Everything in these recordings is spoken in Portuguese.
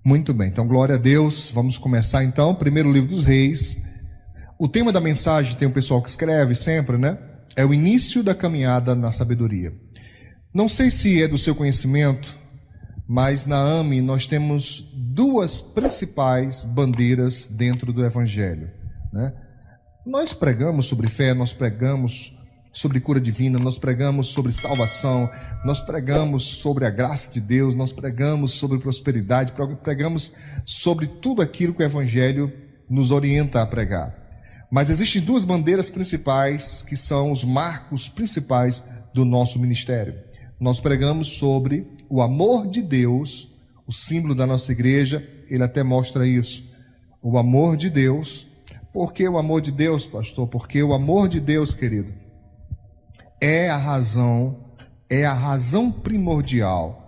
Muito bem, então glória a Deus. Vamos começar então, primeiro livro dos Reis. O tema da mensagem, tem um pessoal que escreve sempre, né? É o início da caminhada na sabedoria. Não sei se é do seu conhecimento, mas na AME nós temos duas principais bandeiras dentro do Evangelho, né? Nós pregamos sobre fé, nós pregamos sobre cura divina, nós pregamos sobre salvação, nós pregamos sobre a graça de Deus, nós pregamos sobre prosperidade, pregamos sobre tudo aquilo que o Evangelho nos orienta a pregar. Mas existem duas bandeiras principais que são os marcos principais do nosso ministério. Nós pregamos sobre o amor de Deus, o símbolo da nossa igreja, ele até mostra isso. O amor de Deus. Por que o amor de Deus, pastor? Porque o amor de Deus, querido, é a razão primordial.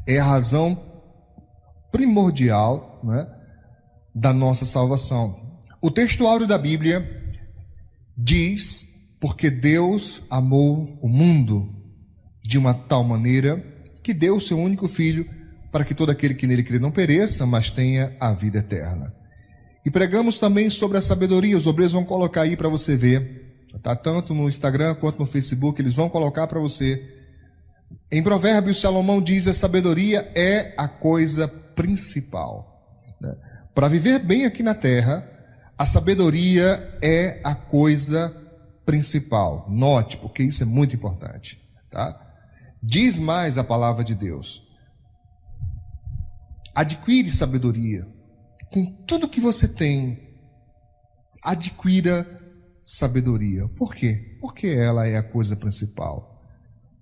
É a razão primordial, né, da nossa salvação. O texto áureo da Bíblia diz: porque Deus amou o mundo de uma tal maneira que deu o seu único filho, para que todo aquele que nele crê não pereça, mas tenha a vida eterna. E pregamos também sobre a sabedoria. Os obreiros vão colocar aí para você ver, tá? Tanto no Instagram quanto no Facebook, eles vão colocar para você. Em Provérbios, Salomão diz: a sabedoria é a coisa principal, né? Para viver bem aqui na terra, a sabedoria é a coisa principal. Note, porque isso é muito importante, tá? Diz mais a palavra de Deus: adquire sabedoria. Com tudo que você tem, adquira sabedoria. Por quê? Porque ela é a coisa principal.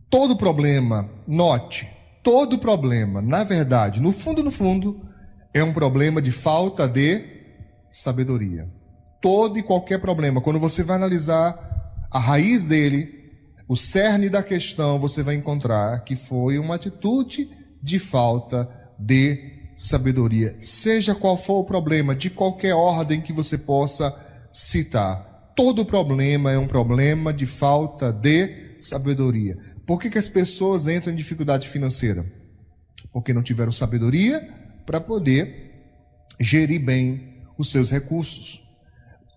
Todo problema, note, todo problema, na verdade, no fundo, é um problema de falta de sabedoria. Todo e qualquer problema, quando você vai analisar a raiz dele, o cerne da questão, você vai encontrar que foi uma atitude de falta de sabedoria. Seja qual for o problema, de qualquer ordem que você possa citar, todo problema é um problema de falta de sabedoria. Por que as pessoas entram em dificuldade financeira? Porque não tiveram sabedoria para poder gerir bem os seus recursos.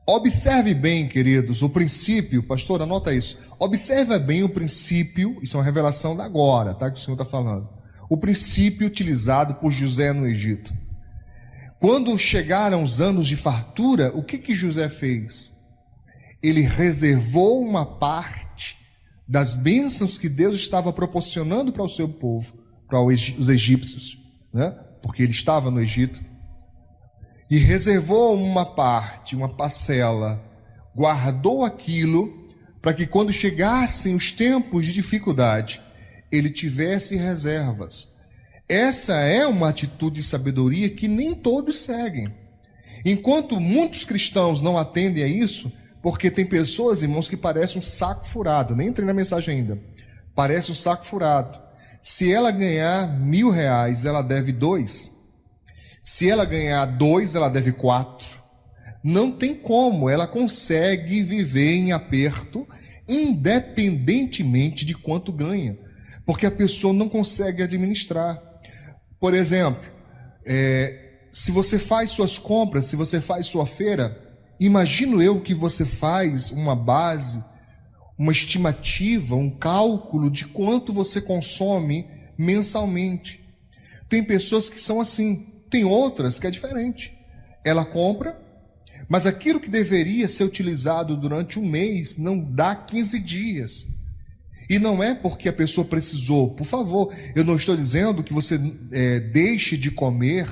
Observe bem, queridos, o princípio, pastor, anota isso. Observe bem o princípio, isso é uma revelação da agora, tá? Que o Senhor está falando. O princípio utilizado por José no Egito. Quando chegaram os anos de fartura, o que José fez? Ele reservou uma parte das bênçãos que Deus estava proporcionando para o seu povo, para os egípcios, né? Porque ele estava no Egito. E reservou uma parte, uma parcela, guardou aquilo para que quando chegassem os tempos de dificuldade, ele tivesse reservas. Essa é uma atitude de sabedoria que nem todos seguem. Enquanto muitos cristãos não atendem a isso, porque tem pessoas, irmãos, que parecem um saco furado. Nem entrei na mensagem ainda. Parece um saco furado. Se ela ganhar R$1.000, ela deve 2. Se ela ganhar 2, ela deve 4. Não tem como, ela consegue viver em aperto, independentemente de quanto ganha, porque a pessoa não consegue administrar. Por exemplo, se você faz suas compras, se você faz sua feira, imagino eu que você faz uma base, uma estimativa, um cálculo de quanto você consome mensalmente. Tem pessoas que são assim. Tem outras que é diferente. Ela compra, mas aquilo que deveria ser utilizado durante um mês não dá 15 dias. E não é porque a pessoa precisou. Por favor, eu não estou dizendo que você deixe de comer,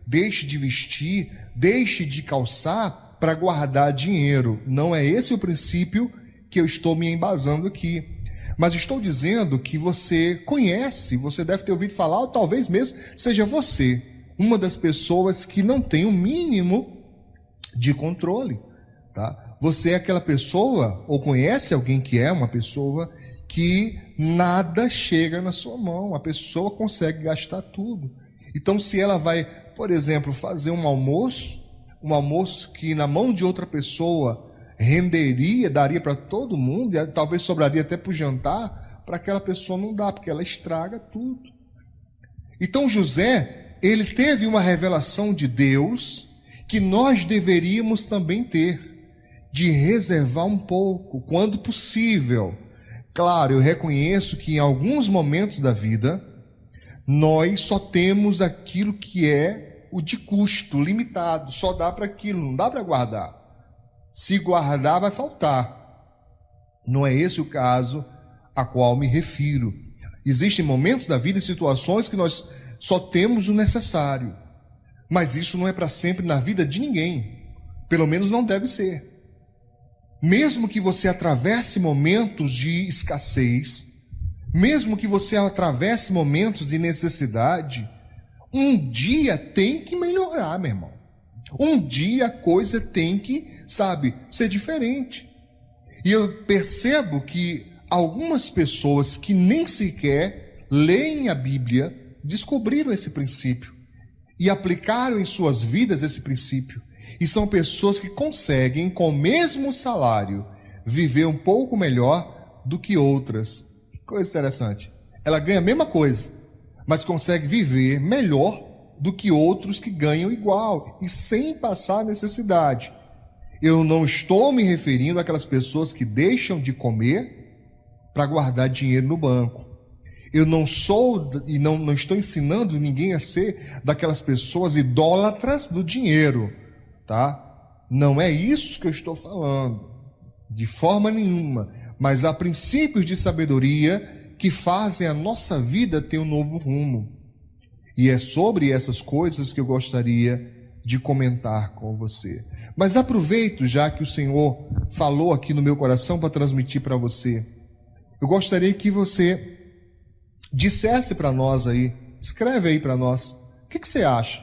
deixe de vestir, deixe de calçar para guardar dinheiro. Não é esse o princípio que eu estou me embasando aqui. Mas estou dizendo que você conhece, você deve ter ouvido falar, ou talvez mesmo seja você uma das pessoas que não tem o mínimo de controle, tá? Você é aquela pessoa, ou conhece alguém que é uma pessoa que nada chega na sua mão, a pessoa consegue gastar tudo. Então, se ela vai, por exemplo, fazer um almoço que na mão de outra pessoa renderia, daria para todo mundo, e talvez sobraria até para o jantar, para aquela pessoa não dá, porque ela estraga tudo. Então José, ele teve uma revelação de Deus que nós deveríamos também ter, de reservar um pouco, quando possível. Claro, eu reconheço que em alguns momentos da vida, nós só temos aquilo que é o de custo limitado, só dá para aquilo, não dá para guardar. Se guardar, vai faltar. Não é esse o caso a qual me refiro. Existem momentos da vida e situações que nós só temos o necessário, mas isso não é para sempre na vida de ninguém, pelo menos não deve ser. Mesmo que você atravesse momentos de escassez, mesmo que você atravesse momentos de necessidade, um dia tem que melhorar, meu irmão. Um dia a coisa tem que, ser diferente. E eu percebo que algumas pessoas que nem sequer leem a Bíblia descobriram esse princípio e aplicaram em suas vidas esse princípio. E são pessoas que conseguem, com o mesmo salário, viver um pouco melhor do que outras. Que coisa interessante. Ela ganha a mesma coisa, mas consegue viver melhor do que outros que ganham igual e sem passar necessidade. Eu não estou me referindo àquelas pessoas que deixam de comer para guardar dinheiro no banco. Eu não sou e não estou ensinando ninguém a ser daquelas pessoas idólatras do dinheiro, tá? Não é isso que eu estou falando, de forma nenhuma. Mas há princípios de sabedoria que fazem a nossa vida ter um novo rumo. E é sobre essas coisas que eu gostaria de comentar com você. Mas aproveito, já que o Senhor falou aqui no meu coração para transmitir para você. Eu gostaria que você dissesse para nós aí, escreve aí para nós, o que você acha?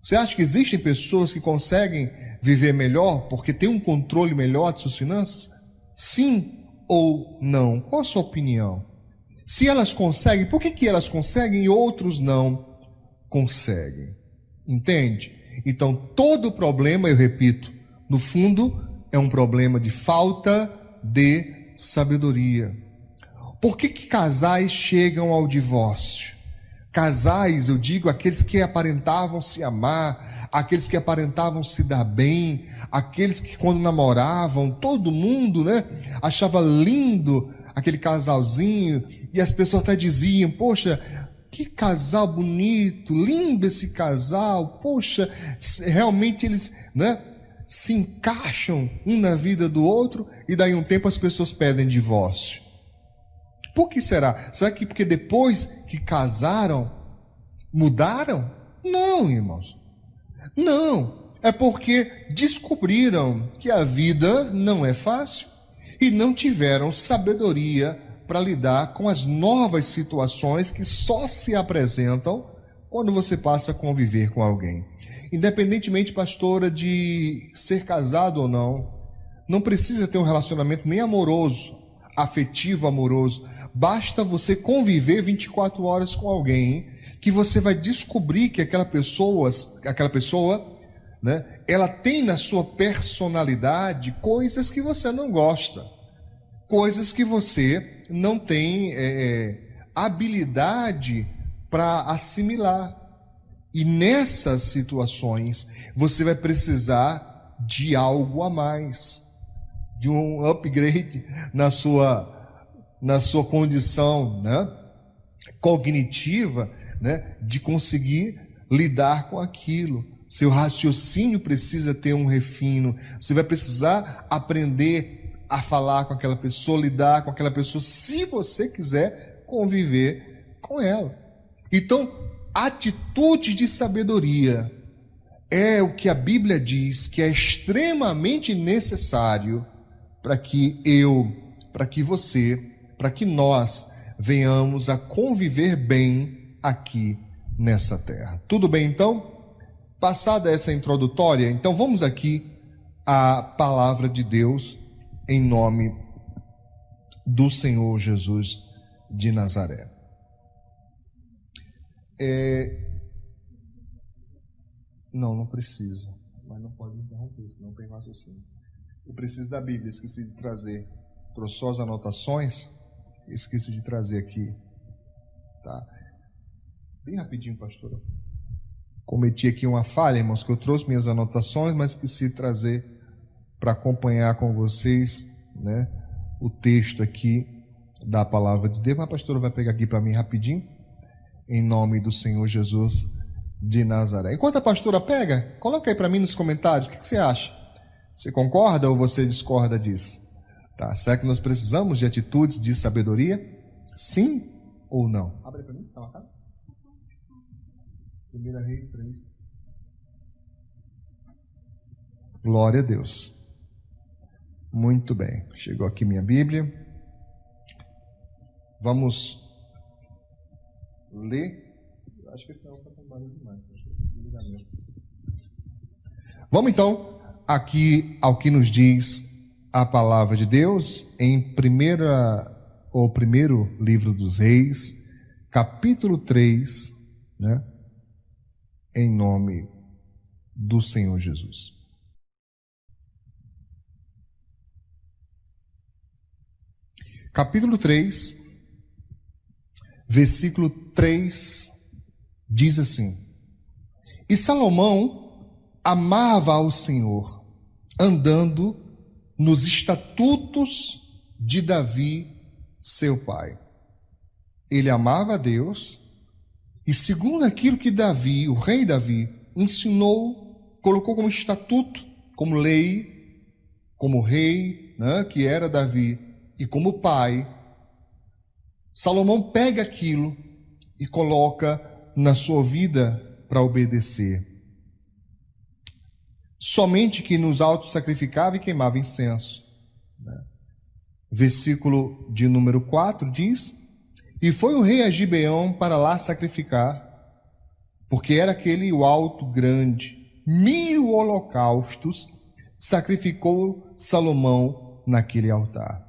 Você acha que existem pessoas que conseguem viver melhor porque tem um controle melhor de suas finanças? Sim ou não? Qual a sua opinião? Se elas conseguem, por que elas conseguem e outros não conseguem? Entende? Então, todo problema, eu repito, no fundo, é um problema de falta de sabedoria. Por que casais chegam ao divórcio? Casais, eu digo, aqueles que aparentavam se amar, aqueles que aparentavam se dar bem, aqueles que quando namoravam, todo mundo, achava lindo aquele casalzinho, e as pessoas até diziam, poxa, que casal bonito, lindo esse casal, poxa, realmente eles, se encaixam um na vida do outro, e daí um tempo as pessoas pedem divórcio. Por que será? Será que porque depois que casaram, mudaram? Não, irmãos. Não. É porque descobriram que a vida não é fácil e não tiveram sabedoria para lidar com as novas situações que só se apresentam quando você passa a conviver com alguém. Independentemente, pastora, de ser casado ou não precisa ter um relacionamento nem amoroso, afetivo, amoroso. Basta você conviver 24 horas com alguém que você vai descobrir que aquela pessoa, ela tem na sua personalidade coisas que você não gosta, coisas que você não tem habilidade para assimilar. E nessas situações você vai precisar de algo a mais, de um upgrade na sua condição cognitiva, de conseguir lidar com aquilo. Seu raciocínio precisa ter um refino. Você vai precisar aprender a falar com aquela pessoa, lidar com aquela pessoa, se você quiser conviver com ela. Então, atitude de sabedoria é o que a Bíblia diz que é extremamente necessário para que para que você, para que nós venhamos a conviver bem aqui nessa terra. Tudo bem, então? Passada essa introdutória, então vamos aqui à palavra de Deus em nome do Senhor Jesus de Nazaré. Não precisa, mas não pode interromper, senão tem raciocínio. Eu preciso da Bíblia, esqueci de trazer. Trouxe só as anotações, esqueci de trazer aqui. Tá. Bem rapidinho, pastora. Cometi aqui uma falha, irmãos, que eu trouxe minhas anotações, mas esqueci de trazer para acompanhar com vocês, né, o texto aqui da palavra de Deus. Mas a pastora vai pegar aqui para mim rapidinho, em nome do Senhor Jesus de Nazaré. Enquanto a pastora pega, coloca aí para mim nos comentários, o que você acha? Você concorda ou você discorda disso? Tá. Será que nós precisamos de atitudes de sabedoria? Sim ou não? Abre para mim, tá marcado? 1 Reis 3. Glória a Deus. Muito bem. Chegou aqui minha Bíblia. Vamos ler. Acho que esse não está com barulho demais. Vamos então aqui ao que nos diz a palavra de Deus em primeiro livro dos Reis, capítulo 3, né? Em nome do Senhor Jesus. Capítulo 3, versículo 3, diz assim: E Salomão amava ao Senhor, andando nos estatutos de Davi, seu pai. Ele amava a Deus, e segundo aquilo que Davi, o rei Davi, ensinou, colocou como estatuto, como lei, como rei, né, que era Davi, e como pai, Salomão pega aquilo e coloca na sua vida para obedecer. Somente que nos auto-sacrificava e queimava incenso. Versículo de número 4 diz: E foi o rei a Gibeão para lá sacrificar, porque era aquele o alto grande, 1000 holocaustos sacrificou Salomão naquele altar.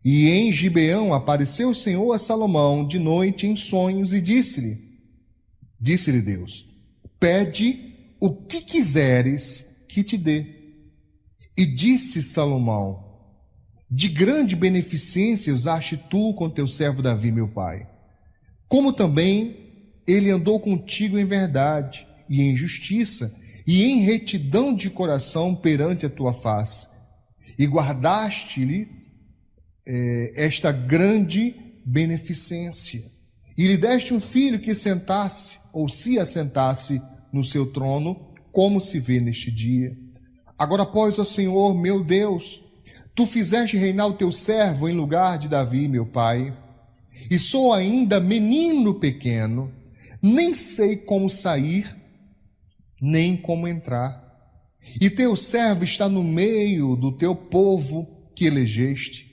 E em Gibeão apareceu o Senhor a Salomão de noite em sonhos e disse-lhe Deus: Pede o que quiseres que te dê. E disse Salomão: De grande beneficência usaste tu com teu servo Davi, meu pai. Como também ele andou contigo em verdade e em justiça e em retidão de coração perante a tua face. E guardaste-lhe esta grande beneficência. E lhe deste um filho que sentasse, ou se assentasse no seu trono, como se vê neste dia. Agora, pois, ó Senhor, meu Deus, tu fizeste reinar o teu servo em lugar de Davi, meu pai, e sou ainda menino pequeno, nem sei como sair, nem como entrar. E teu servo está no meio do teu povo que elegeste,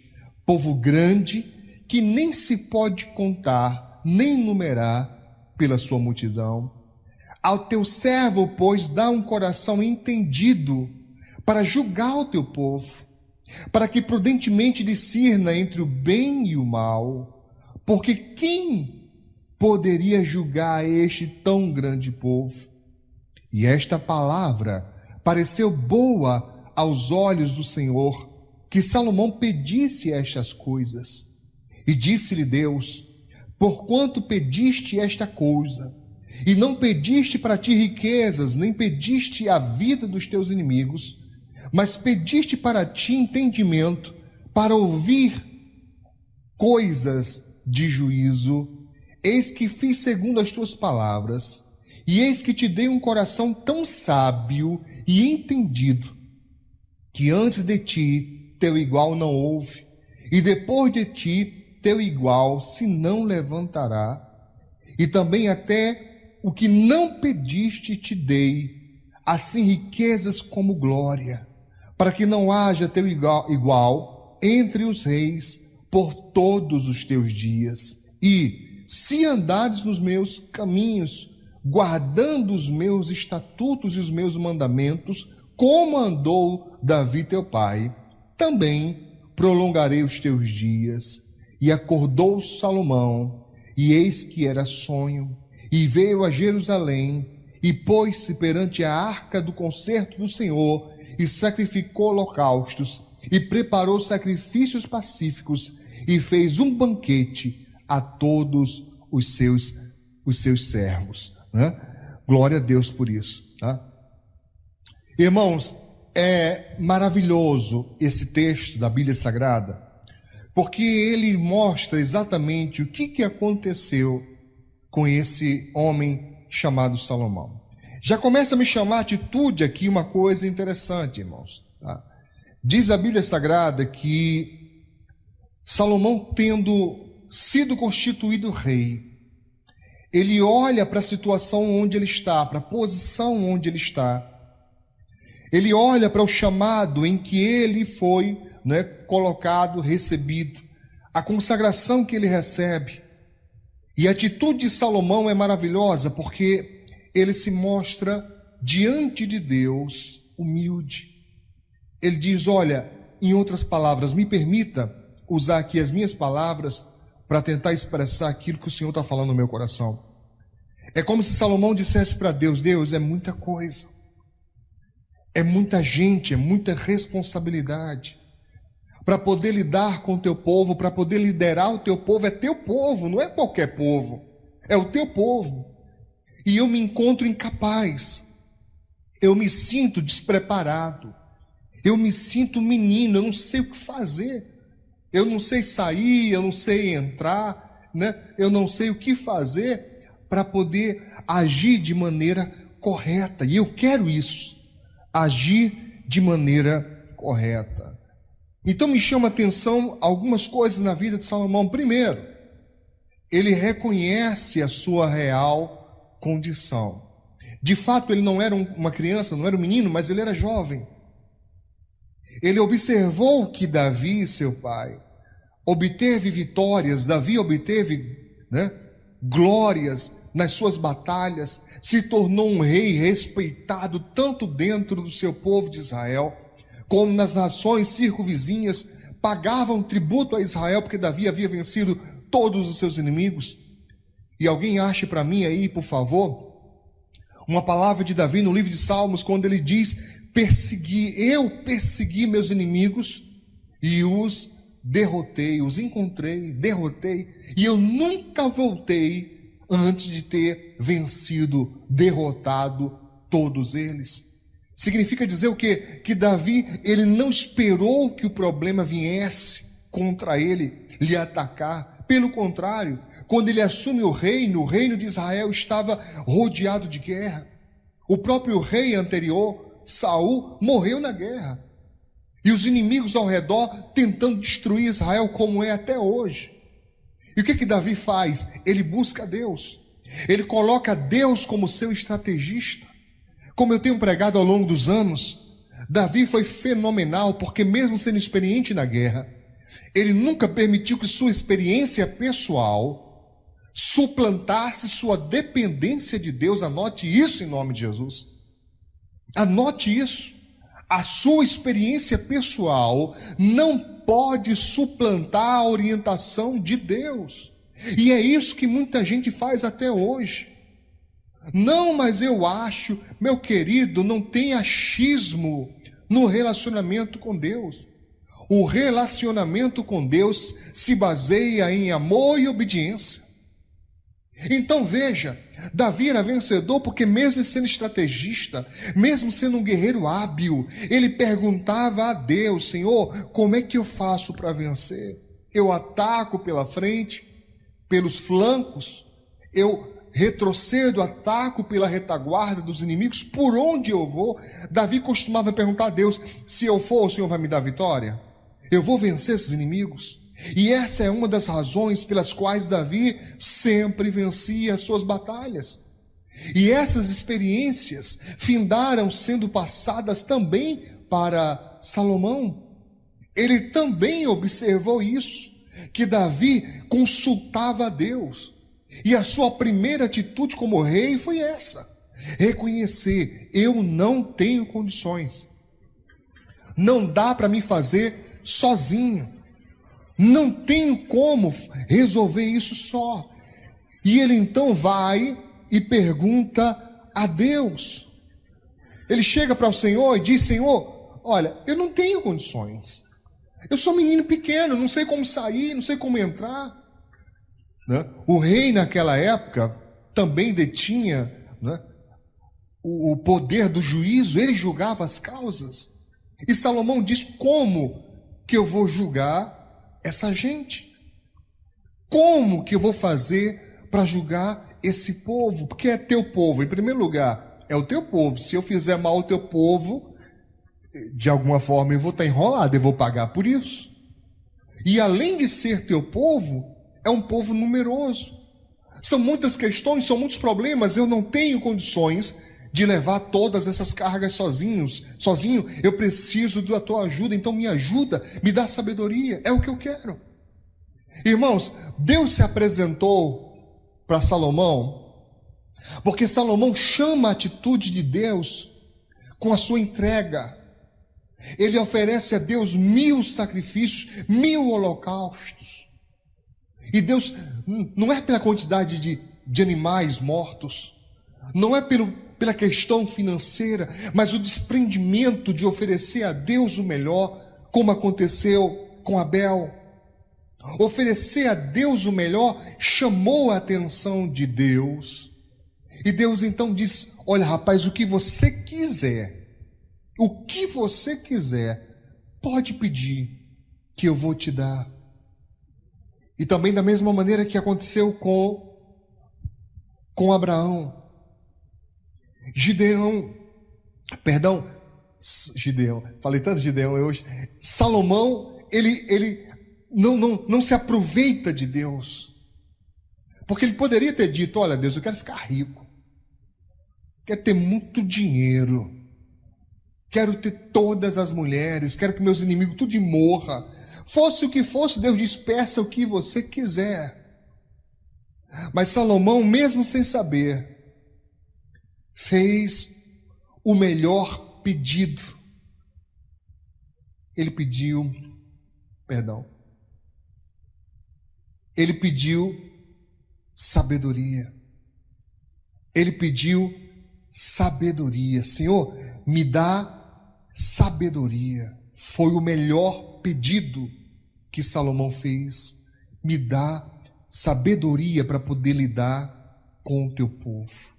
povo grande, que nem se pode contar, nem numerar pela sua multidão. Ao teu servo, pois, dá um coração entendido para julgar o teu povo, para que prudentemente discirna entre o bem e o mal, porque quem poderia julgar este tão grande povo? E esta palavra pareceu boa aos olhos do Senhor, que Salomão pedisse estas coisas. E disse-lhe Deus: Porquanto pediste esta coisa, e não pediste para ti riquezas, nem pediste a vida dos teus inimigos, mas pediste para ti entendimento, para ouvir coisas de juízo, eis que fiz segundo as tuas palavras, e eis que te dei um coração tão sábio e entendido, que antes de ti teu igual não houve, e depois de ti teu igual se não levantará. E também até o que não pediste te dei, assim riquezas como glória, para que não haja teu igual entre os reis por todos os teus dias. E, se andares nos meus caminhos, guardando os meus estatutos e os meus mandamentos, como andou Davi teu pai, também prolongarei os teus dias. E acordou Salomão, e eis que era sonho, e veio a Jerusalém, e pôs-se perante a arca do concerto do Senhor, e sacrificou holocaustos, e preparou sacrifícios pacíficos, e fez um banquete a todos os seus servos, né? Glória a Deus por isso, tá? Irmãos, é maravilhoso esse texto da Bíblia Sagrada, porque ele mostra exatamente o que aconteceu com esse homem chamado Salomão. Já começa a me chamar a atitude aqui uma coisa interessante, irmãos, tá? Diz a Bíblia Sagrada que Salomão, tendo sido constituído rei, ele olha para a situação onde ele está, para a posição onde ele está. Ele olha para o chamado em que ele foi, né, colocado, recebido, a consagração que ele recebe. E a atitude de Salomão é maravilhosa, porque ele se mostra diante de Deus humilde. Ele diz, olha, em outras palavras, me permita usar aqui as minhas palavras para tentar expressar aquilo que o Senhor está falando no meu coração. É como se Salomão dissesse para Deus, Deus, é muita coisa, é muita gente, é muita responsabilidade. Para poder lidar com o teu povo, para poder liderar o teu povo, é teu povo, não é qualquer povo, é o teu povo. E eu me encontro incapaz, eu me sinto despreparado, eu me sinto menino, eu não sei o que fazer, eu não sei sair, eu não sei entrar, né? Eu não sei o que fazer para poder agir de maneira correta, e eu quero isso, agir de maneira correta. Então me chama a atenção algumas coisas na vida de Salomão. Primeiro, ele reconhece a sua real condição. De fato, ele não era uma criança, não era um menino, mas ele era jovem. Ele observou que Davi, seu pai, obteve vitórias, Davi obteve, né, glórias nas suas batalhas, se tornou um rei respeitado tanto dentro do seu povo de Israel, como nas nações circunvizinhas, pagavam tributo a Israel, porque Davi havia vencido todos os seus inimigos. E alguém ache para mim aí, por favor, uma palavra de Davi no livro de Salmos, quando ele diz, eu persegui meus inimigos e os derrotei, os encontrei, derrotei, e eu nunca voltei antes de ter vencido, derrotado todos eles. Significa dizer o quê? Que Davi, ele não esperou que o problema viesse contra ele, lhe atacar. Pelo contrário, quando ele assume o reino de Israel estava rodeado de guerra. O próprio rei anterior, Saul, morreu na guerra. E os inimigos ao redor tentando destruir Israel, como é até hoje. E o que Davi faz? Ele busca Deus. Ele coloca Deus como seu estrategista. Como eu tenho pregado ao longo dos anos, Davi foi fenomenal, porque mesmo sendo experiente na guerra, ele nunca permitiu que sua experiência pessoal suplantasse sua dependência de Deus. Anote isso em nome de Jesus. Anote isso. A sua experiência pessoal não pode suplantar a orientação de Deus. E é isso que muita gente faz até hoje. Não, mas eu acho, meu querido, não tem achismo no relacionamento com Deus. O relacionamento com Deus se baseia em amor e obediência. Então veja, Davi era vencedor porque mesmo sendo estrategista, mesmo sendo um guerreiro hábil, ele perguntava a Deus, Senhor, como é que eu faço para vencer? Eu ataco pela frente, pelos flancos, eu retrocedo, ataco pela retaguarda dos inimigos, por onde eu vou? Davi costumava perguntar a Deus, se eu for, o Senhor vai me dar vitória? Eu vou vencer esses inimigos? E essa é uma das razões pelas quais Davi sempre vencia as suas batalhas. E essas experiências findaram sendo passadas também para Salomão. Ele também observou isso, que Davi consultava a Deus. E a sua primeira atitude como rei foi essa: reconhecer, eu não tenho condições. Não dá para me fazer sozinho. Não tenho como resolver isso só. E ele então vai e pergunta a Deus. Ele chega para o Senhor e diz, Senhor, olha, eu não tenho condições. Eu sou um menino pequeno, não sei como sair, não sei como entrar. Né? O rei naquela época também detinha, né, o poder do juízo, ele julgava as causas. E Salomão diz: como que eu vou julgar essa gente? Como que eu vou fazer para julgar esse povo? Porque é teu povo, em primeiro lugar, é o teu povo. Se eu fizer mal ao teu povo, de alguma forma eu vou estar enrolado, eu vou pagar por isso. E além de ser teu povo, é um povo numeroso. São muitas questões, são muitos problemas, eu não tenho condições de levar todas essas cargas sozinho. Eu preciso da tua ajuda, então me ajuda, me dá sabedoria, é o que eu quero. Irmãos, Deus se apresentou para Salomão, porque Salomão chama a atitude de Deus com a sua entrega. Ele oferece a Deus 1000 sacrifícios, 1000 holocaustos. E Deus, não é pela quantidade de animais mortos, não é pela questão financeira, mas o desprendimento de oferecer a Deus o melhor, como aconteceu com Abel. Oferecer a Deus o melhor chamou a atenção de Deus. E Deus então diz: olha, rapaz, o que você quiser, pode pedir, que eu vou te dar. E também da mesma maneira que aconteceu com Abraão. Gideão, falei tanto Gideão hoje. Salomão, ele não se aproveita de Deus, porque ele poderia ter dito: olha, Deus, eu quero ficar rico, quero ter muito dinheiro, quero ter todas as mulheres, quero que meus inimigos tudo morra. Fosse o que fosse, Deus diz: peça o que você quiser. Mas Salomão, mesmo sem saber, fez o melhor pedido. Ele pediu sabedoria. Ele pediu sabedoria. Senhor, me dá sabedoria. Foi o melhor pedido que Salomão fez. Me dá sabedoria para poder lidar com o teu povo.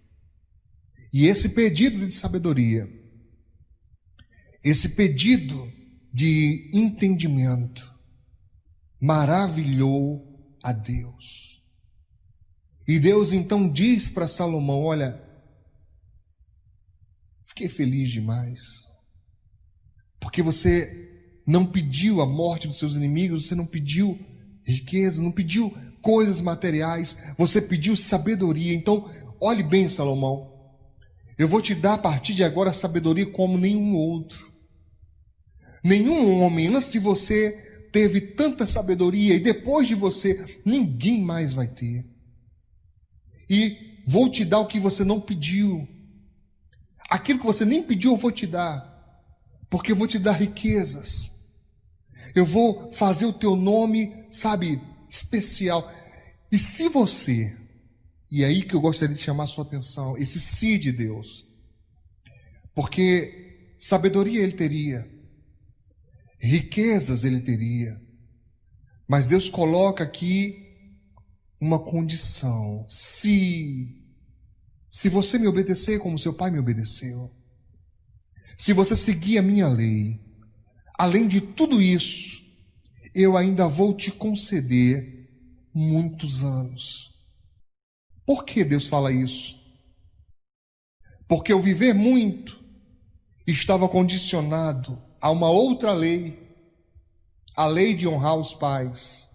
E esse pedido de sabedoria, esse pedido de entendimento, maravilhou a Deus. E Deus então diz para Salomão: olha, fiquei feliz demais, porque você não pediu a morte dos seus inimigos, você não pediu riqueza, não pediu coisas materiais, você pediu sabedoria. Então, olhe bem, Salomão, eu vou te dar a partir de agora sabedoria como nenhum outro. Nenhum homem antes de você teve tanta sabedoria, e depois de você ninguém mais vai ter. E vou te dar o que você não pediu. Aquilo que você nem pediu eu vou te dar, porque eu vou te dar riquezas. Eu vou fazer o teu nome, sabe, especial. E se você, e é aí que eu gostaria de chamar a sua atenção, esse se de Deus, porque sabedoria ele teria, riquezas ele teria, mas Deus coloca aqui uma condição: se você me obedecer como seu pai me obedeceu, se você seguir a minha lei, além de tudo isso, eu ainda vou te conceder muitos anos. Por que Deus fala isso? Porque o viver muito estava condicionado a uma outra lei, a lei de honrar os pais.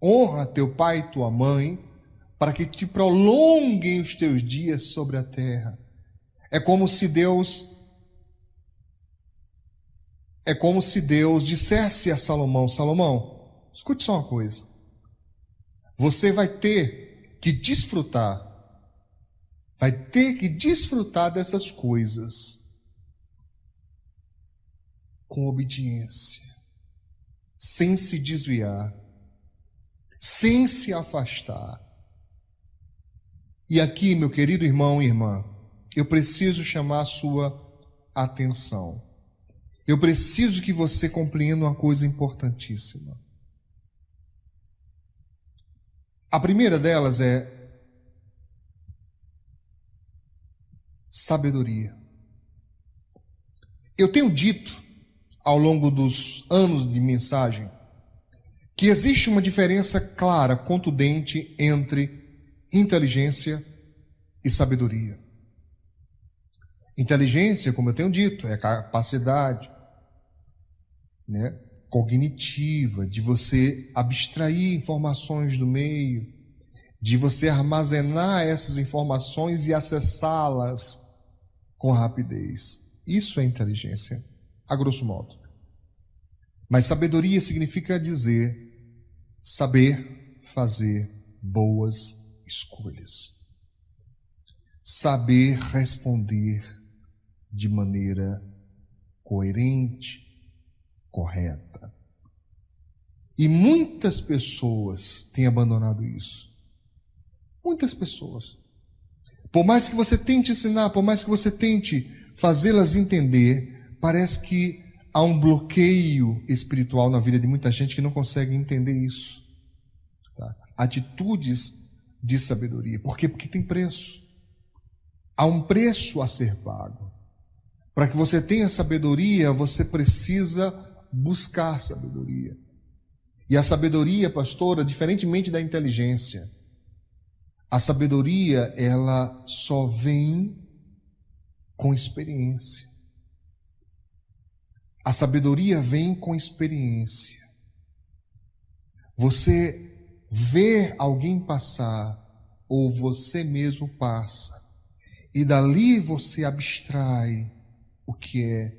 Honra teu pai e tua mãe, para que te prolonguem os teus dias sobre a terra. É como se Deus dissesse a Salomão: Salomão, escute só uma coisa. Você vai ter que desfrutar dessas coisas com obediência, sem se desviar, sem se afastar. E aqui, meu querido irmão e irmã, eu preciso chamar a sua atenção. eu preciso que você compreenda uma coisa importantíssima. A primeira delas é sabedoria. Eu tenho dito ao longo dos anos de mensagem que existe uma diferença clara, contundente entre inteligência e sabedoria. Inteligência, como eu tenho dito, é a capacidade, né, cognitiva de você abstrair informações do meio, de você armazenar essas informações e acessá-las com rapidez. Isso é inteligência, a grosso modo. Mas sabedoria significa dizer saber fazer boas escolhas. Saber responder de maneira coerente, correta. E muitas pessoas têm abandonado isso. Muitas pessoas. Por mais que você tente ensinar, por mais que você tente fazê-las entender, parece que há um bloqueio espiritual na vida de muita gente que não consegue entender isso. Tá? Atitudes de sabedoria. Por quê? Porque tem preço. Há um preço a ser pago. Para que você tenha sabedoria, você precisa buscar sabedoria. E a sabedoria, pastora, diferentemente da inteligência, a sabedoria, ela só vem com experiência. A sabedoria vem com experiência. Você vê alguém passar, ou você mesmo passa, e dali você abstrai o que é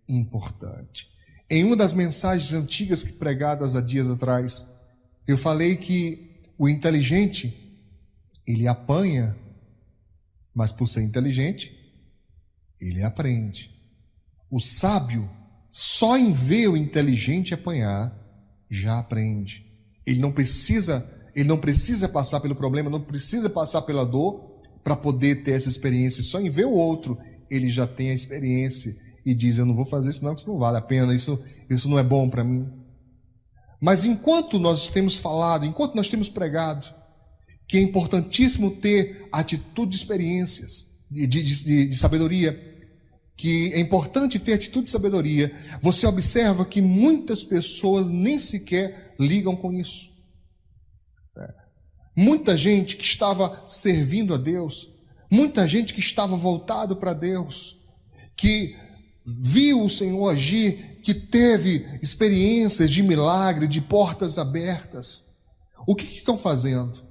importante. Em uma das mensagens antigas que pregadas há dias atrás, eu falei que o inteligente, ele apanha, mas por ser inteligente, ele aprende. O sábio, só em ver o inteligente apanhar, já aprende. Ele não precisa passar pelo problema, não precisa passar pela dor para poder ter essa experiência. Só em ver o outro, ele já tem a experiência e diz: eu não vou fazer isso não, que isso não vale a pena, isso não é bom para mim. Mas enquanto nós temos falado, enquanto nós temos pregado, que é importantíssimo ter atitude de experiências, de sabedoria, que é importante ter atitude de sabedoria, você observa que muitas pessoas nem sequer ligam com isso. Muita gente que estava servindo a Deus, muita gente que estava voltado para Deus, que viu o Senhor agir, que teve experiências de milagre, de portas abertas, o que estão fazendo?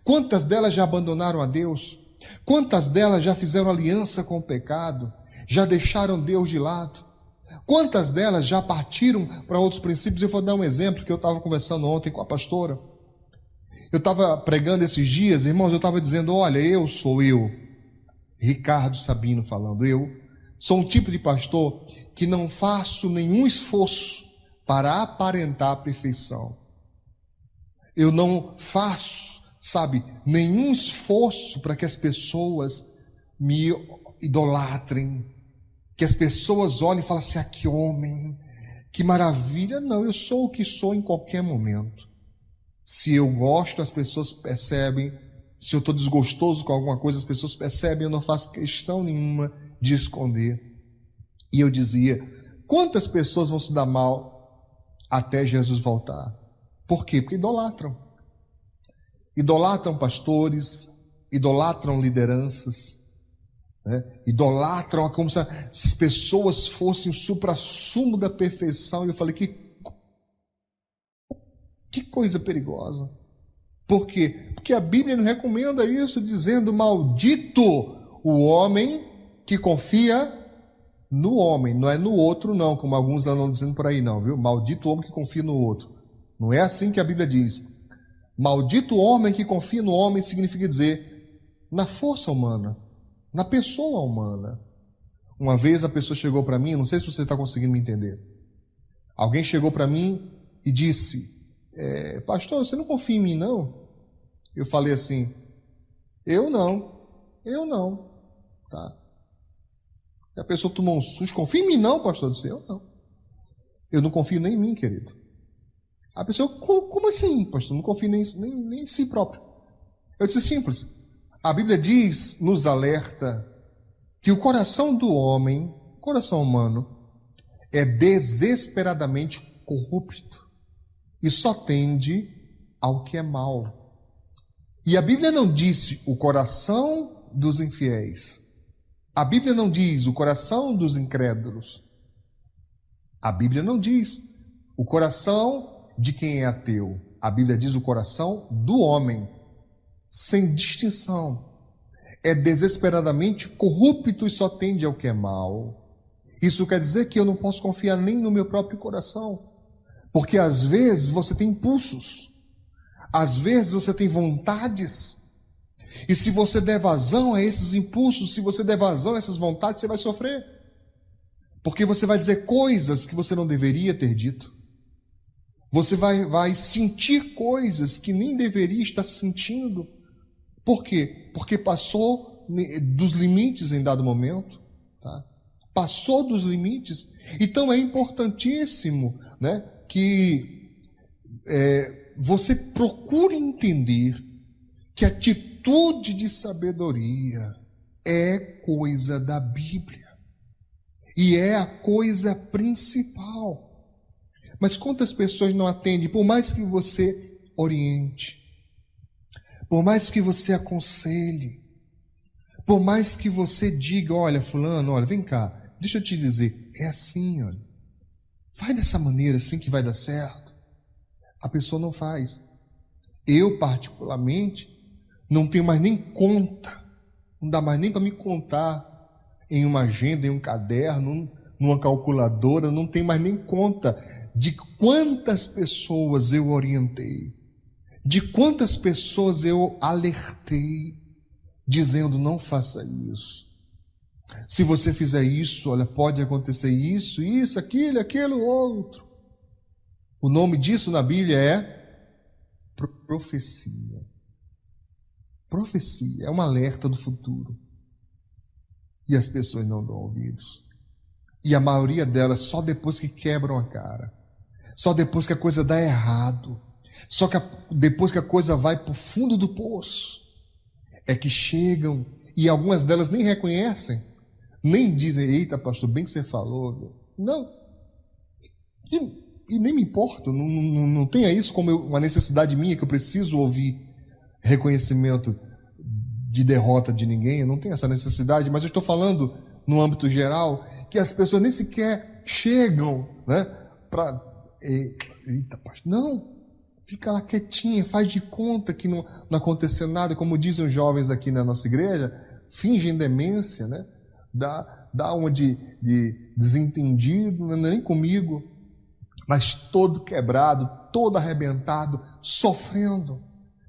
Quantas delas já abandonaram a Deus? Quantas delas já fizeram aliança com o pecado? Já deixaram Deus de lado? Quantas delas já partiram para outros princípios? Eu vou dar um exemplo que eu estava conversando ontem com a pastora. Eu estava pregando esses dias, irmãos, eu estava dizendo: olha, eu sou Ricardo Sabino falando, eu sou um tipo de pastor que não faço nenhum esforço para aparentar a perfeição. Eu não faço, nenhum esforço para que as pessoas me idolatrem, que as pessoas olhem e falem assim: ah, que homem, que maravilha. Não, eu sou o que sou em qualquer momento. Se eu gosto, as pessoas percebem. Se eu estou desgostoso com alguma coisa, as pessoas percebem. Eu não faço questão nenhuma de esconder. E eu dizia: quantas pessoas vão se dar mal até Jesus voltar? Por quê? Porque idolatram. Idolatram pastores, idolatram lideranças, né? Idolatram como se as pessoas fossem o suprassumo da perfeição. E eu falei: que coisa perigosa. Por quê? Porque a Bíblia não recomenda isso, dizendo: maldito o homem que confia no homem, não é no outro não, como alguns andam dizendo por aí não, viu? Maldito o homem que confia no outro. Não é assim que a Bíblia diz. Maldito o homem que confia no homem significa dizer na força humana, na pessoa humana. Uma vez a pessoa chegou para mim, não sei se você está conseguindo me entender. Alguém chegou para mim e disse: pastor, você não confia em mim não? Eu falei assim: eu não. Tá? E a pessoa tomou um susto: confia em mim não, pastor? Eu disse: eu não. Eu não confio nem em mim, querido. A pessoa, como assim, pastor? Não confio nem em si próprio. Eu disse simples. A Bíblia diz, nos alerta, que o coração do homem, coração humano, é desesperadamente corrupto e só tende ao que é mal. E a Bíblia não disse o coração dos infiéis. A Bíblia não diz o coração dos incrédulos. A Bíblia não diz o coração de quem é ateu. A Bíblia diz o coração do homem, sem distinção. É desesperadamente corrupto e só tende ao que é mal. Isso quer dizer que eu não posso confiar nem no meu próprio coração, porque às vezes você tem impulsos, às vezes você tem vontades, e se você der vazão a esses impulsos, se você der vazão a essas vontades, você vai sofrer, porque você vai dizer coisas que você não deveria ter dito, você vai sentir coisas que nem deveria estar sentindo. Por quê? Porque passou dos limites em dado momento, tá? Passou dos limites. Então é importantíssimo, né, que você procure entender que a atitude de sabedoria é coisa da Bíblia e é a coisa principal. Mas quantas pessoas não atendem? Por mais que você oriente, por mais que você aconselhe, por mais que você diga, olha, fulano, olha, vem cá, deixa eu te dizer, é assim, olha, vai dessa maneira assim que vai dar certo. A pessoa não faz. Eu, particularmente, não tenho mais nem conta, não dá mais nem para me contar em uma agenda, em um caderno, numa calculadora, não tenho mais nem conta de quantas pessoas eu orientei, de quantas pessoas eu alertei, dizendo, não faça isso. Se você fizer isso, olha, pode acontecer isso, aquilo, outro. O nome disso na Bíblia é profecia. Profecia é um alerta do futuro. E as pessoas não dão ouvidos. E a maioria delas só depois que quebram a cara. Só depois que a coisa dá errado. Só que depois que a coisa vai para o fundo do poço, é que chegam, e algumas delas nem reconhecem, nem dizem, eita pastor, bem que você falou. Não. E nem me importo, não tenha isso como uma necessidade minha, que eu preciso ouvir reconhecimento de derrota de ninguém, eu não tenho essa necessidade, mas eu estou falando no âmbito geral, que as pessoas nem sequer chegam, né, para... Eita pastor, não. Fica lá quietinha, faz de conta que não aconteceu nada, como dizem os jovens aqui na nossa igreja, fingem demência, né? Dá uma de desentendido, não é nem comigo, mas todo quebrado, todo arrebentado, sofrendo.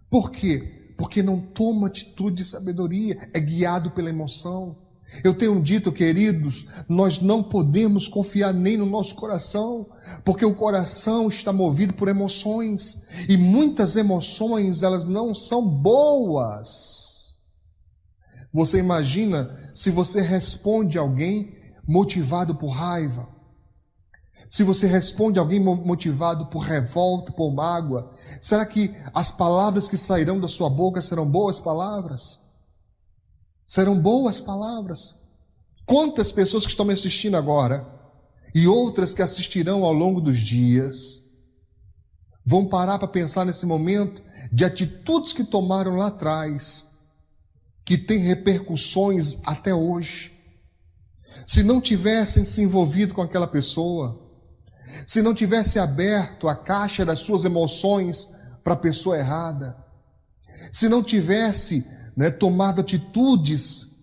Por quê? Porque não toma atitude de sabedoria, é guiado pela emoção. Eu tenho dito, queridos, nós não podemos confiar nem no nosso coração, porque o coração está movido por emoções, e muitas emoções, elas não são boas. Você imagina se você responde a alguém motivado por raiva, se você responde a alguém motivado por revolta, por mágoa, será que as palavras que sairão da sua boca serão boas palavras? Serão boas palavras. Quantas pessoas que estão me assistindo agora e outras que assistirão ao longo dos dias vão parar para pensar nesse momento de atitudes que tomaram lá atrás, que têm repercussões até hoje. Se não tivessem se envolvido com aquela pessoa, se não tivesse aberto a caixa das suas emoções para a pessoa errada, se não tivesse tomado atitudes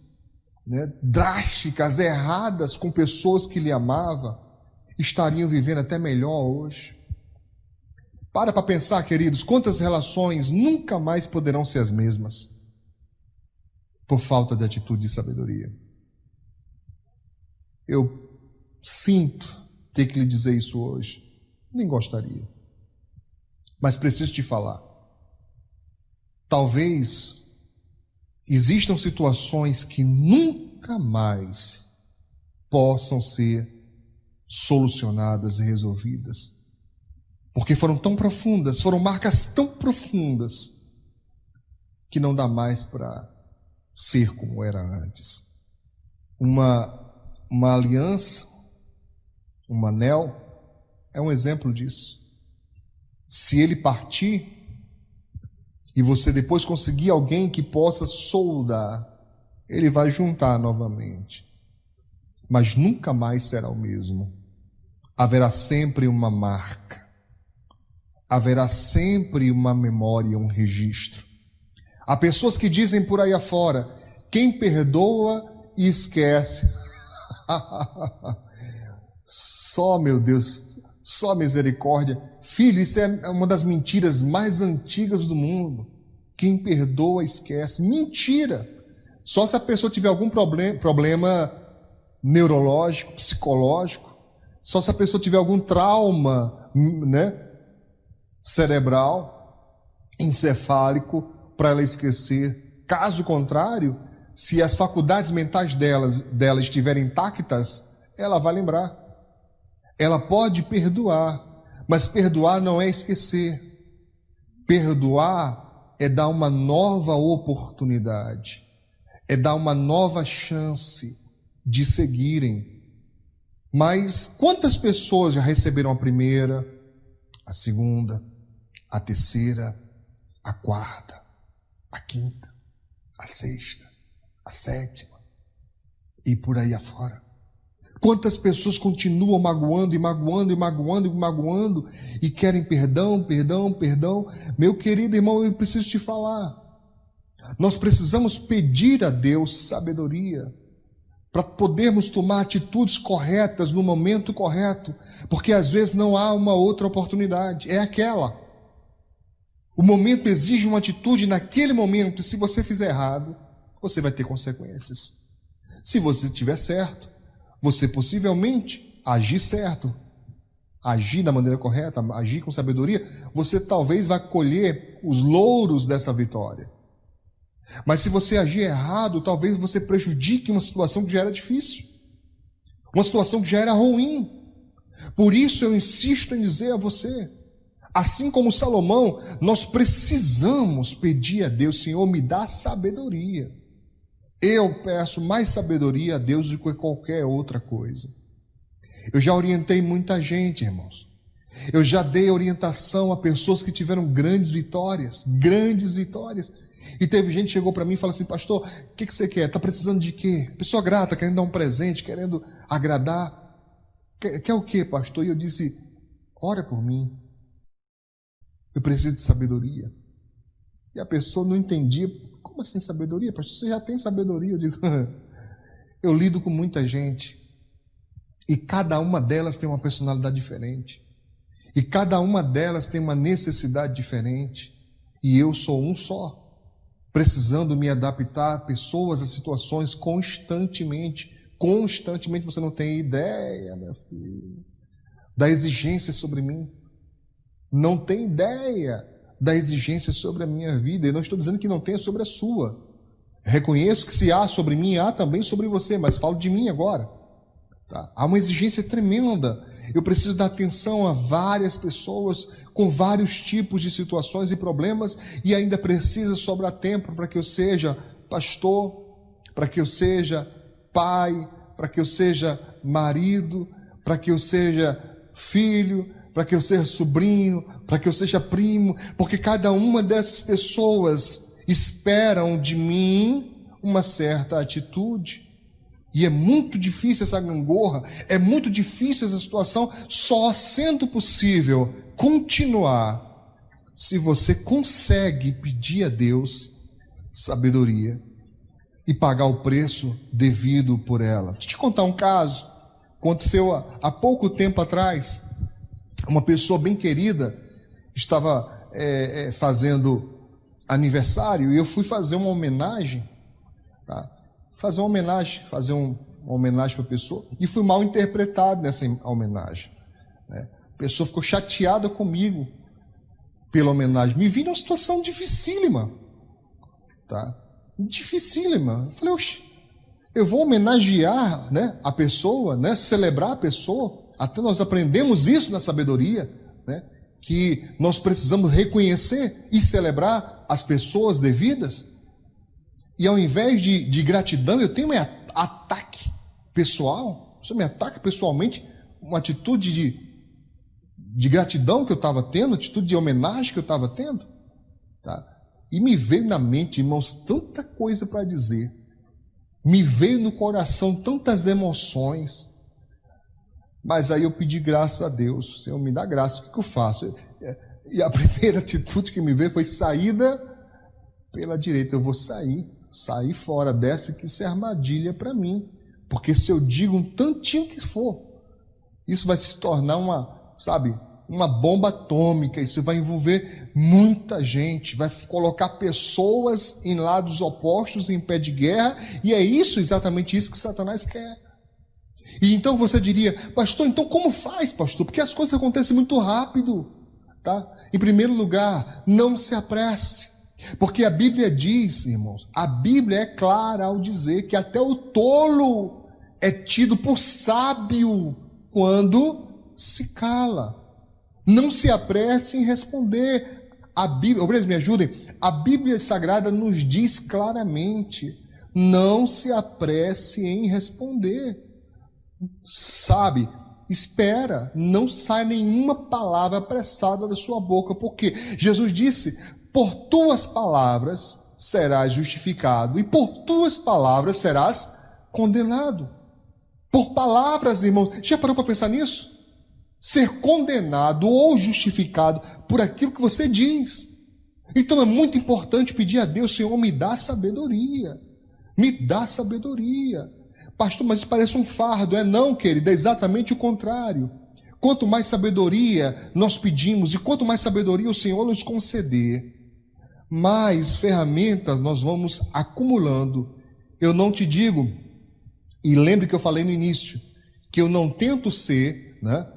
drásticas, erradas com pessoas que lhe amavam, estariam vivendo até melhor hoje. Para pensar, queridos, quantas relações nunca mais poderão ser as mesmas por falta de atitude de sabedoria. Eu sinto ter que lhe dizer isso hoje, nem gostaria, mas preciso te falar. Talvez existam situações que nunca mais possam ser solucionadas e resolvidas. Porque foram tão profundas, foram marcas tão profundas, que não dá mais para ser como era antes. Uma aliança, um anel, é um exemplo disso. Se ele partir, e você depois conseguir alguém que possa soldar, ele vai juntar novamente. Mas nunca mais será o mesmo. Haverá sempre uma marca. Haverá sempre uma memória, um registro. Há pessoas que dizem por aí afora: quem perdoa e esquece. Só, meu Deus, só misericórdia. Filho, isso é uma das mentiras mais antigas do mundo. Quem perdoa esquece. Mentira! Só se a pessoa tiver algum problema neurológico, psicológico, só se a pessoa tiver algum trauma, né, cerebral, encefálico, para ela esquecer. Caso contrário, se as faculdades mentais dela estiverem intactas, ela vai lembrar. Ela pode perdoar, mas perdoar não é esquecer. Perdoar é dar uma nova oportunidade, é dar uma nova chance de seguirem. Mas quantas pessoas já receberam a primeira, a segunda, a terceira, a quarta, a quinta, a sexta, a sétima e por aí afora? Quantas pessoas continuam magoando e magoando e magoando e magoando e querem perdão, perdão, perdão? Meu querido irmão, eu preciso te falar. Nós precisamos pedir a Deus sabedoria para podermos tomar atitudes corretas no momento correto, porque às vezes não há uma outra oportunidade, é aquela. O momento exige uma atitude naquele momento, e se você fizer errado, você vai ter consequências. Se você estiver certo, você possivelmente agir certo, agir da maneira correta, agir com sabedoria, você talvez vai colher os louros dessa vitória. Mas se você agir errado, talvez você prejudique uma situação que já era difícil, uma situação que já era ruim. Por isso eu insisto em dizer a você, assim como Salomão, nós precisamos pedir a Deus: Senhor, me dá sabedoria. Eu peço mais sabedoria a Deus do que qualquer outra coisa. Eu já orientei muita gente, irmãos. Eu já dei orientação a pessoas que tiveram grandes vitórias, grandes vitórias. E teve gente que chegou para mim e falou assim: pastor, o que você quer? Está precisando de quê? Pessoa grata, querendo dar um presente, querendo agradar. Quer o quê, pastor? E eu disse: ora por mim. Eu preciso de sabedoria. E a pessoa não entendia. Como assim sabedoria, pastor? Você já tem sabedoria? Eu digo: eu lido com muita gente. E cada uma delas tem uma personalidade diferente. E cada uma delas tem uma necessidade diferente. E eu sou um só, precisando me adaptar a pessoas, a situações constantemente. Constantemente. Você não tem ideia, meu filho, da exigência sobre mim. Não tem ideia da exigência sobre a minha vida. Eu não estou dizendo que não tenha sobre a sua. Reconheço que se há sobre mim, há também sobre você, mas falo de mim agora. Tá? Há uma exigência tremenda. Eu preciso dar atenção a várias pessoas com vários tipos de situações e problemas, e ainda precisa sobrar tempo para que eu seja pastor, para que eu seja pai, para que eu seja marido, para que eu seja filho, para que eu seja sobrinho, para que eu seja primo, porque cada uma dessas pessoas esperam de mim uma certa atitude. E é muito difícil essa gangorra, é muito difícil essa situação, só sendo possível continuar se você consegue pedir a Deus sabedoria e pagar o preço devido por ela. Deixa eu te contar um caso. Aconteceu há pouco tempo atrás. Uma pessoa bem querida estava fazendo aniversário e eu fui fazer uma homenagem, tá? Fazer uma homenagem para a pessoa, e fui mal interpretado nessa homenagem, né? A pessoa ficou chateada comigo pela homenagem, me vi numa situação dificílima, tá? Dificílima. Eu falei: oxe, eu vou homenagear, né, a pessoa, né, celebrar a pessoa, até nós aprendemos isso na sabedoria, né? Que nós precisamos reconhecer e celebrar as pessoas devidas. E ao invés de gratidão, eu tenho um ataque pessoal. Se eu me ataque pessoalmente, uma atitude de gratidão que eu estava tendo, atitude de homenagem que eu estava tendo. Tá? E me veio na mente, irmãos, tanta coisa para dizer. Me veio no coração tantas emoções. Mas aí eu pedi graça a Deus. Senhor, me dá graça, o que eu faço? E a primeira atitude que me veio foi saída pela direita. Eu vou sair fora dessa, que isso é armadilha para mim. Porque se eu digo um tantinho que for, isso vai se tornar uma bomba atômica. Isso vai envolver muita gente, vai colocar pessoas em lados opostos, em pé de guerra, e é exatamente isso que Satanás quer. E então você diria, pastor, então como faz, pastor? Porque as coisas acontecem muito rápido, tá? Em primeiro lugar, não se apresse, porque a Bíblia diz, irmãos, a Bíblia é clara ao dizer que até o tolo é tido por sábio quando se cala. Não se apresse em responder. A Bíblia, me ajudem, a Bíblia Sagrada nos diz claramente, não se apresse em responder. Sabe, espera, não sai nenhuma palavra apressada da sua boca, porque Jesus disse, por tuas palavras serás justificado, e por tuas palavras serás condenado. Por palavras, irmão, já parou para pensar nisso? Ser condenado ou justificado por aquilo que você diz. Então é muito importante pedir a Deus, Senhor, me dá sabedoria, me dá sabedoria. Pastor, mas isso parece um fardo. Não, querido, é exatamente o contrário. Quanto mais sabedoria nós pedimos, e quanto mais sabedoria o Senhor nos conceder, mais ferramentas nós vamos acumulando. Eu não te digo, e lembre que eu falei no início, que eu não tento ser, né,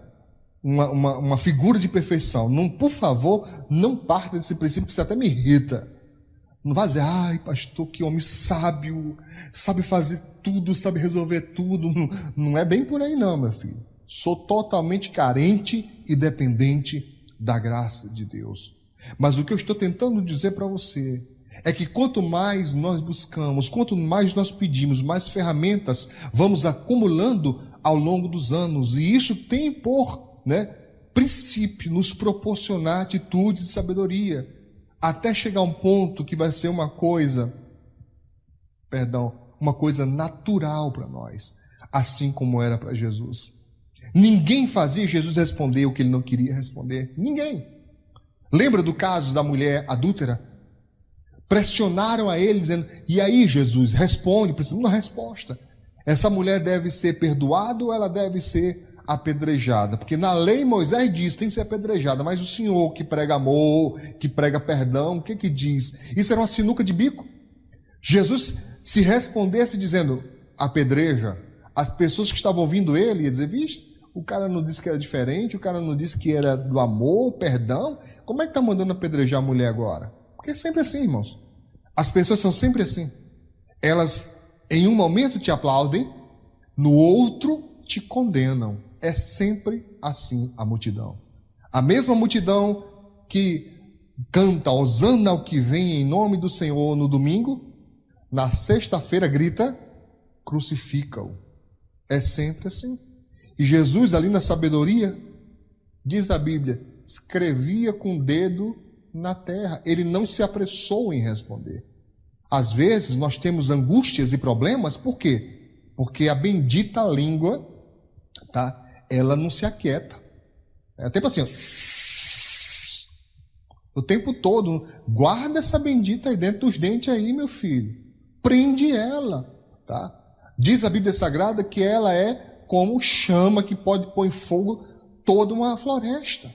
uma figura de perfeição. Não, por favor, não parta desse princípio, que isso até me irrita. Não vai dizer, ai pastor, que homem sábio, sabe fazer tudo, sabe resolver tudo. Não é bem por aí não, meu filho. Sou totalmente carente e dependente da graça de Deus. Mas o que eu estou tentando dizer para você é que quanto mais nós buscamos, quanto mais nós pedimos, mais ferramentas vamos acumulando ao longo dos anos. E isso tem por princípio nos proporcionar atitudes de sabedoria, até chegar a um ponto que vai ser uma coisa natural para nós, assim como era para Jesus. Ninguém fazia Jesus responder o que ele não queria responder. Ninguém. Lembra do caso da mulher adúltera? Pressionaram a ele dizendo, e aí Jesus, responde, precisamos de uma resposta. Essa mulher deve ser perdoada ou ela deve ser apedrejada? Porque na lei Moisés diz, tem que ser apedrejada, mas o Senhor que prega amor, que prega perdão, o que diz? Isso era uma sinuca de bico. Jesus, se respondesse dizendo, apedreja, as pessoas que estavam ouvindo ele iam dizer, vixe, o cara não disse que era diferente, o cara não disse que era do amor, perdão, como é que está mandando apedrejar a mulher agora? Porque é sempre assim, irmãos. As pessoas são sempre assim. Elas, em um momento, te aplaudem, no outro, te condenam. É sempre assim a multidão. A mesma multidão que canta hosana ao que vem em nome do Senhor no domingo, na sexta-feira grita, crucifica-o. É sempre assim. E Jesus, ali na sabedoria, diz a Bíblia, escrevia com o dedo na terra. Ele não se apressou em responder. Às vezes nós temos angústias e problemas, por quê? Porque a bendita língua, tá? Ela não se aquieta. É tipo assim, ó, o tempo todo. Guarda essa bendita aí dentro dos dentes aí, meu filho. Prende ela, tá? Diz a Bíblia Sagrada que ela é como chama que pode pôr em fogo toda uma floresta.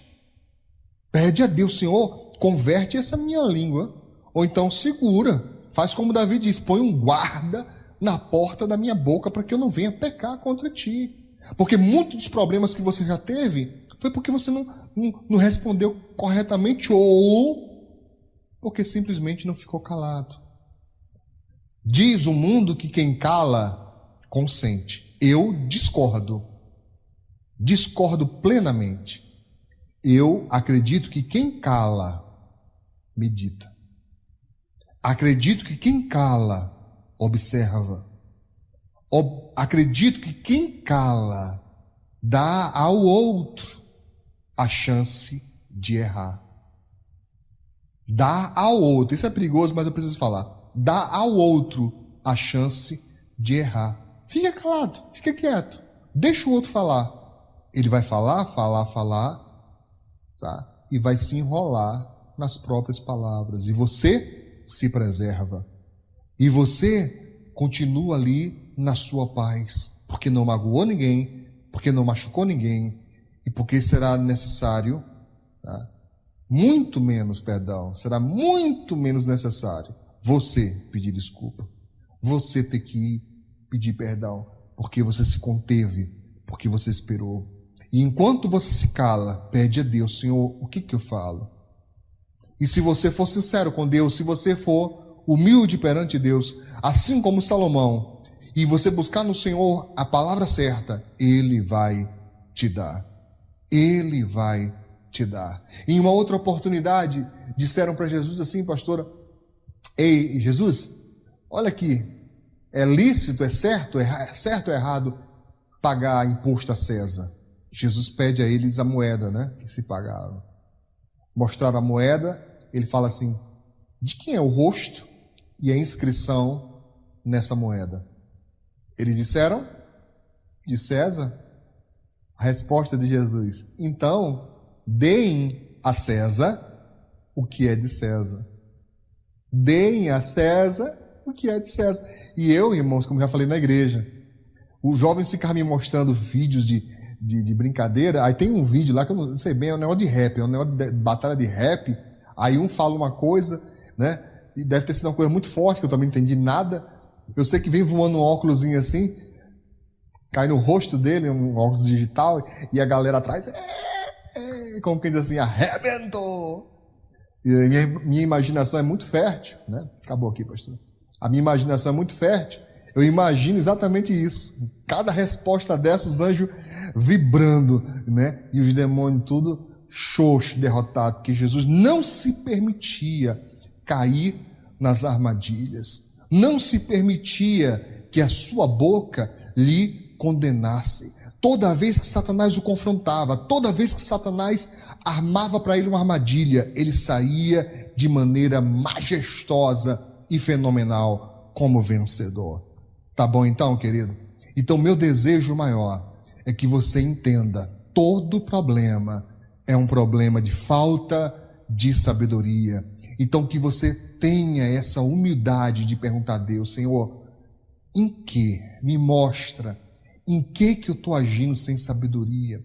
Pede a Deus, Senhor, converte essa minha língua. Ou então segura. Faz como Davi diz, põe um guarda na porta da minha boca para que eu não venha pecar contra ti. Porque muitos dos problemas que você já teve foi porque você não respondeu corretamente ou porque simplesmente não ficou calado. Diz o mundo que quem cala consente. Eu discordo. discordo plenamente. Eu acredito que quem cala, medita. Acredito que quem cala, observa. Acredito que quem cala, dá ao outro a chance de errar. Dá ao outro, isso é perigoso, mas eu preciso falar. Dá ao outro a chance de errar. Fica calado, fica quieto. Deixa o outro falar. Ele vai falar, tá? E vai se enrolar nas próprias palavras. E você se preserva. E você continua ali na sua paz. Porque não magoou ninguém, porque não machucou ninguém, e porque será necessário, tá? Muito menos perdão, será muito menos necessário você pedir desculpa. Você ter que pedir perdão, porque você se conteve, porque você esperou. E enquanto você se cala, pede a Deus: Senhor, o que eu falo? E se você for sincero com Deus, se você for humilde perante Deus, assim como Salomão, e você buscar no Senhor a palavra certa, Ele vai te dar. Ele vai te dar. Em uma outra oportunidade, disseram para Jesus assim, pastora: ei, Jesus, olha aqui, é lícito, é certo ou errado pagar imposto a César? Jesus pede a eles a moeda, né, que se pagava. Mostraram a moeda, ele fala assim: de quem é o rosto e a inscrição nessa moeda? Eles disseram: de César. A resposta de Jesus: então, deem a César o que é de César. Deem a César o que é de César. E eu, irmãos, como já falei na igreja, os jovens ficaram me mostrando vídeos de brincadeira. Aí tem um vídeo lá que eu não sei bem, é um negócio de rap, é um negócio de batalha de rap. Aí um fala uma coisa, né? E deve ter sido uma coisa muito forte, que eu também não entendi nada. Eu sei que vem voando um óculosinho assim, cai no rosto dele, um óculos digital, e a galera atrás, como quem diz assim, arrebentou. E minha imaginação é muito fértil, né? Acabou aqui, pastor. A minha imaginação é muito fértil. Eu imagino exatamente isso. Cada resposta dessa, os anjos vibrando, né? E os demônios tudo xoxo, derrotado, porque Jesus não se permitia cair nas armadilhas. Não se permitia que a sua boca lhe condenasse. Toda vez que Satanás o confrontava, toda vez que Satanás armava para ele uma armadilha, ele saía de maneira majestosa e fenomenal como vencedor. Tá bom então, querido? Então, meu desejo maior é que você entenda: todo problema é um problema de falta de sabedoria. Então, que você tenha essa humildade de perguntar a Deus: Senhor, em que? Me mostra. Em que eu estou agindo sem sabedoria?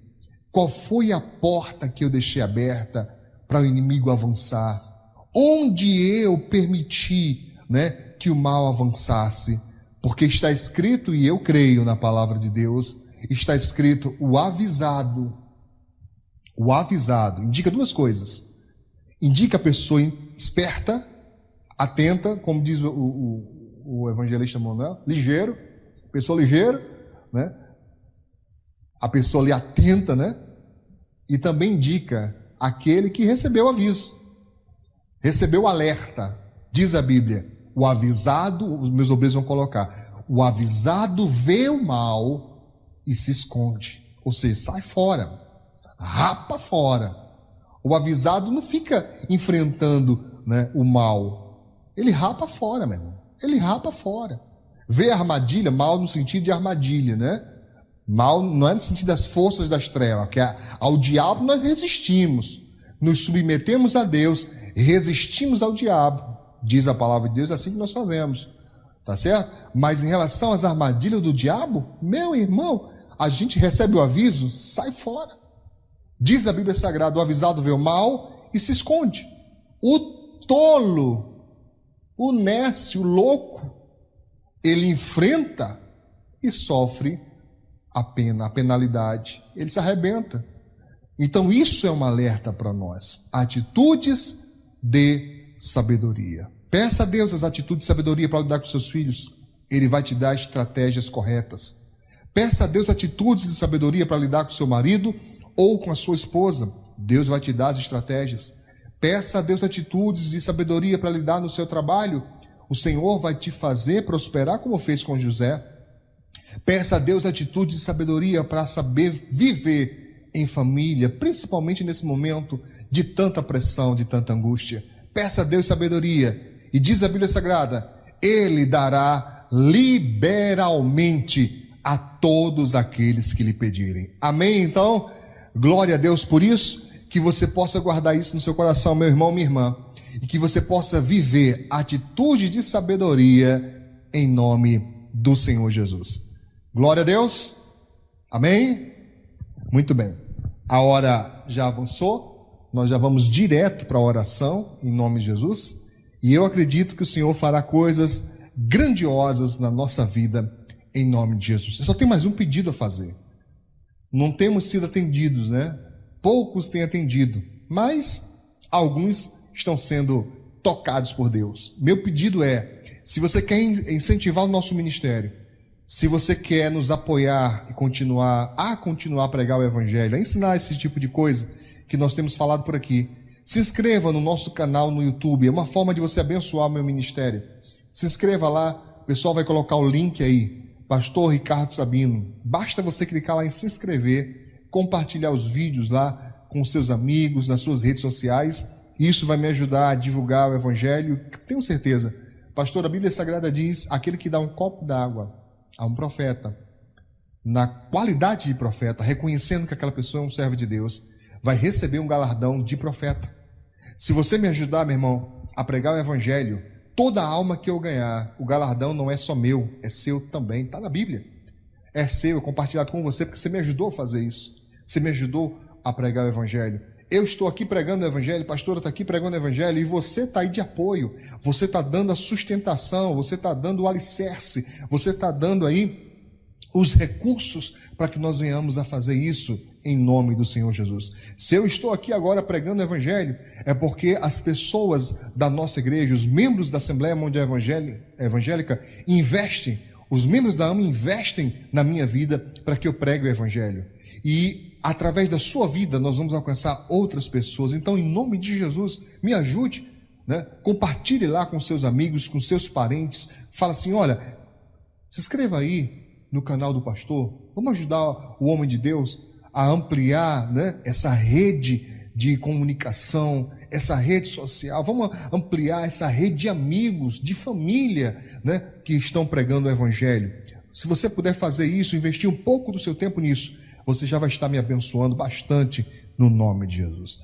Qual foi a porta que eu deixei aberta para o inimigo avançar? Onde eu permiti, né, que o mal avançasse? Porque está escrito, e eu creio na palavra de Deus, está escrito: o avisado indica duas coisas. Indica a pessoa esperta, atenta, como diz o evangelista Manuel, ligeiro, pessoa ligeira, né? A pessoa ali atenta, né? E também indica aquele que recebeu o aviso, recebeu o alerta. Diz a Bíblia: o avisado, os meus obreiros vão colocar, o avisado vê o mal e se esconde, ou seja, sai fora, rapa fora. O avisado não fica enfrentando, né, o mal, ele rapa fora, meu irmão. Ele rapa fora. Vê a armadilha, mal no sentido de armadilha, né? Mal não é no sentido das forças das trevas, que ao diabo nós resistimos, nos submetemos a Deus, resistimos ao diabo. Diz a palavra de Deus, é assim que nós fazemos, tá certo? Mas em relação às armadilhas do diabo, meu irmão, a gente recebe o aviso, sai fora. Diz a Bíblia Sagrada: o avisado vê o mal e se esconde. O tolo, o nércio, o louco, ele enfrenta e sofre a pena, a penalidade. Ele se arrebenta. Então isso é um alerta para nós. Atitudes de sabedoria. Peça a Deus as atitudes de sabedoria para lidar com seus filhos. Ele vai te dar estratégias corretas. Peça a Deus atitudes de sabedoria para lidar com seu marido ou com a sua esposa. Deus vai te dar as estratégias. Peça a Deus atitudes de sabedoria para lidar no seu trabalho. O Senhor vai te fazer prosperar como fez com José. Peça a Deus atitudes de sabedoria para saber viver em família, principalmente nesse momento de tanta pressão, de tanta angústia. Peça a Deus sabedoria. E diz a Bíblia Sagrada, Ele dará liberalmente a todos aqueles que lhe pedirem. Amém? Então, glória a Deus por isso, que você possa guardar isso no seu coração, meu irmão, minha irmã, e que você possa viver atitude de sabedoria em nome do Senhor Jesus. Glória a Deus. Amém? Muito bem. A hora já avançou, nós já vamos direto para a oração em nome de Jesus, e eu acredito que o Senhor fará coisas grandiosas na nossa vida em nome de Jesus. Eu só tenho mais um pedido a fazer. Não temos sido atendidos, né? Poucos têm atendido, mas alguns estão sendo tocados por Deus. Meu pedido é, se você quer incentivar o nosso ministério, se você quer nos apoiar e continuar a pregar o Evangelho, a ensinar esse tipo de coisa que nós temos falado por aqui, se inscreva no nosso canal no YouTube. É uma forma de você abençoar o meu ministério. Se inscreva lá, o pessoal vai colocar o link aí, Pastor Ricardo Sabino. Basta você clicar lá em se inscrever, compartilhar os vídeos lá com seus amigos, nas suas redes sociais. Isso vai me ajudar a divulgar o Evangelho. Tenho certeza. Pastor, a Bíblia Sagrada diz, aquele que dá um copo d'água a um profeta, na qualidade de profeta, reconhecendo que aquela pessoa é um servo de Deus, vai receber um galardão de profeta. Se você me ajudar, meu irmão, a pregar o Evangelho, toda alma que eu ganhar, o galardão não é só meu, é seu também. Está na Bíblia. É seu, compartilhado com você, porque você me ajudou a fazer isso. Você me ajudou a pregar o Evangelho. Eu estou aqui pregando o Evangelho, a pastora está aqui pregando o Evangelho, e você está aí de apoio. Você está dando a sustentação, você está dando o alicerce, você está dando aí os recursos para que nós venhamos a fazer isso em nome do Senhor Jesus. Se eu estou aqui agora pregando o Evangelho, é porque as pessoas da nossa igreja, os membros da Assembleia Mundial Evangélica, investem, os membros da AMA investem na minha vida para que eu pregue o Evangelho. E através da sua vida nós vamos alcançar outras pessoas. Então, em nome de Jesus, me ajude, né? Compartilhe lá com seus amigos, com seus parentes. Fala assim, olha, se inscreva aí no canal do pastor. Vamos ajudar o homem de Deus a ampliar, né, essa rede de comunicação, essa rede social. Vamos ampliar essa rede de amigos, de família, né, que estão pregando o Evangelho. Se você puder fazer isso, investir um pouco do seu tempo nisso, você já vai estar me abençoando bastante no nome de Jesus.